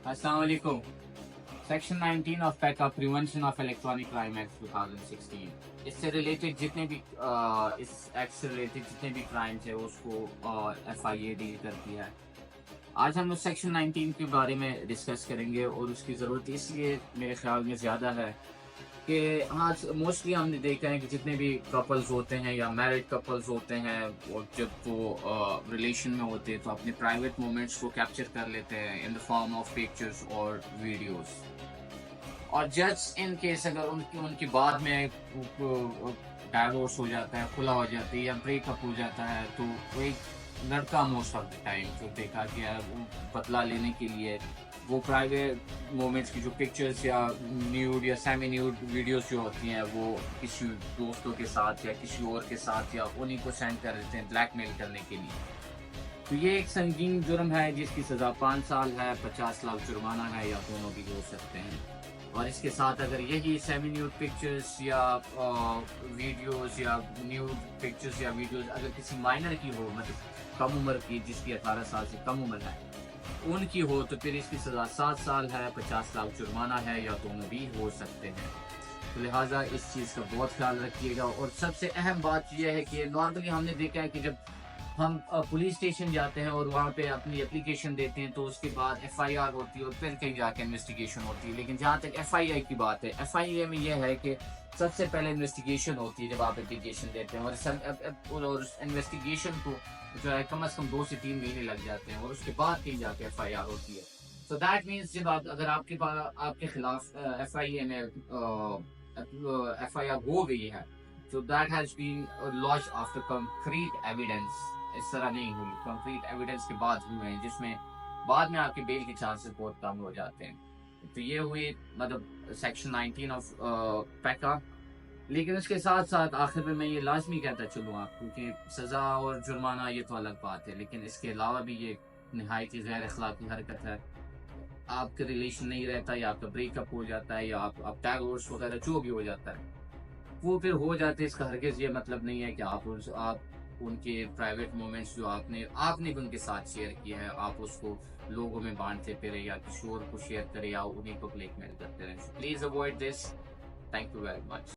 Assalamu alaikum. Section 19 of Paika prevention of electronic crime act 2016 इससे related जितने भी इस एक्ट से रिलेटेड जितने भी क्राइम्स है उसको FIA डील करती है। आज हम उस सेक्शन 19 के बारे में डिस्कस करेंगे और उसकी ज़रूरत इसलिए मेरे ख्याल में ज़्यादा है कि आज मोस्टली हमने देखा है कि जितने भी कपल्स होते हैं या मैरिड कपल्स होते हैं और जब वो रिलेशन में होते हैं तो अपने प्राइवेट मोमेंट्स को कैप्चर कर लेते हैं in the form of pictures और वीडियोस। और जज इन केस अगर उनकी बाद में डाइवोर्स हो जाता है, खुला हो जाती है या ब्रेकअप हो जाता है तो वो एक लड़का मोस्ट ऑफ द टाइम जो देखा गया है वो बदला लेने के लिए वो प्राइवेट मोमेंट्स की जो पिक्चर्स या न्यूड या सेमी न्यूड वीडियोस जो होती हैं वो किसी दोस्तों के साथ या किसी और के साथ या उन्हीं को सेंड कर देते हैं ब्लैकमेल करने के लिए। तो ये एक संगीन जुर्म है जिसकी सज़ा 5 साल है, 50 लाख जुर्माना है या दोनों भी हो सकते हैं। और इसके साथ अगर यही सेमी न्यूड पिक्चर्स या वीडियोस या न्यूड पिक्चर्स या वीडियोस अगर किसी माइनर की हो, मतलब कम उम्र की जिसकी 18 साल से कम उम्र है उनकी हो, तो फिर इसकी सज़ा 7 साल है, 50 लाख जुर्माना है या दोनों भी हो सकते हैं। तो लिहाजा इस चीज़ का बहुत ख्याल रखिएगा। और सबसे अहम बात यह है कि नॉर्मली हमने देखा है कि जब हम पुलिस स्टेशन जाते हैं और वहाँ पे अपनी एप्लीकेशन देते हैं तो उसके बाद FIR होती है और फिर कहीं जाके इन्वेस्टिगेशन होती है। लेकिन जहाँ तक FIA की बात है, FIA में यह है कि सबसे पहले इन्वेस्टिगेशन होती है जब आप एप्लीकेशन देते हैं और इन्वेस्टिगेशन को जो है कम से कम 2 से 3 महीने लग जाते हैं और उसके बाद कहीं जाके FIR होती है। सो दैट मीन्स जब अगर आपके पास आपके खिलाफ FIA में FIR हो गई है तो that has been launch after concrete evidence. इस तरह नहीं हुई, कंक्रीट एविडेंस के बाद हुए हैं जिसमें बाद में आपके बेल के चांसेस बहुत कम हो जाते हैं। तो ये हुई मतलब सेक्शन 19 ऑफ पैका। लेकिन उसके साथ साथ आखिर में मैं ये लाजमी कहता चलूँ आपको कि सज़ा और जुर्माना ये तो अलग बात है, लेकिन इसके अलावा भी ये नहायत ही गैर अखलाकी हरकत है। आपका रिलेशन नहीं रहता या आपका ब्रेकअप हो जाता है या आप डाइवोर्स वगैरह जो भी हो जाता है वो फिर हो जाते हैं। इसका हरगिज़ ये मतलब नहीं है कि आप उनके प्राइवेट मोमेंट्स जो आपने भी उनके साथ शेयर किया है आप उसको लोगों में बांटते फिरे या किसी और को शेयर करें या उन्हीं को ब्लैकमेल करते रहे। Please avoid this. Thank you very much.